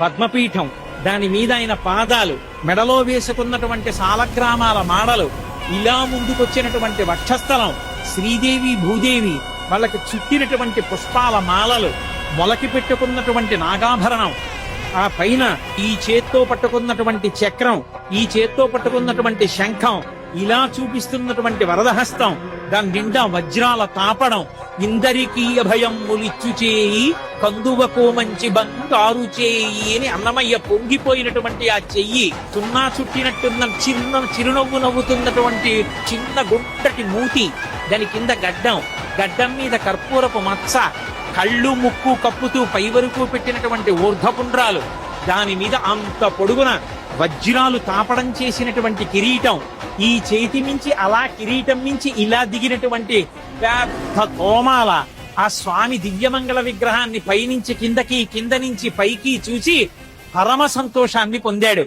పద్మపీఠం, దాని మీద ఆయన పాదాలు, మెడలో వేసుకున్నటువంటి సాలగ్రామాల మాడలు, ఇలా ముందుకొచ్చినటువంటి వక్షస్థలం, శ్రీదేవి భూదేవి వాళ్ళకి చుట్టినటువంటి పుష్పాల మాలలు, మొలకి పెట్టుకున్నటువంటి నాగాభరణం, ఆ పైన ఈ చేత్తో పట్టుకున్నటువంటి చక్రం, ఈ చేత్తో పట్టుకున్నటువంటి శంఖం, ఇలా చూపిస్తున్నటువంటి వరదహస్తం, దాని నిండా వజ్రాల తాపడం, ఇందరికీ అభయం ములిచ్చు చేయి కందువకో మంచి బంగారు చేయి అని అన్నమయ్య పొంగిపోయినటువంటి ఆ చెయ్యి, సున్నా చుట్టినట్టున్న చిరునవ్వు నవ్వుతున్నటువంటి చిన్న గుంటటి మూతి, దాని కింద గడ్డం మీద కర్పూరపు మచ్చ, కళ్ళు ముక్కు కప్పుతూ పై వరకు పెట్టినటువంటి ఊర్ధపుండ్రాలు, దాని మీద అంత పొడుగున వజ్రాలు తాపడం చేసినటువంటి కిరీటం, ఈ చేతి మించి అలా కిరీటం మించి ఇలా దిగినటువంటి పెద్ద తోమాల, ఆ స్వామి దివ్యమంగళ విగ్రహాన్ని పైనుంచి కిందకి, కింద నుంచి పైకి చూసి పరమ సంతోషాన్ని పొందాడు.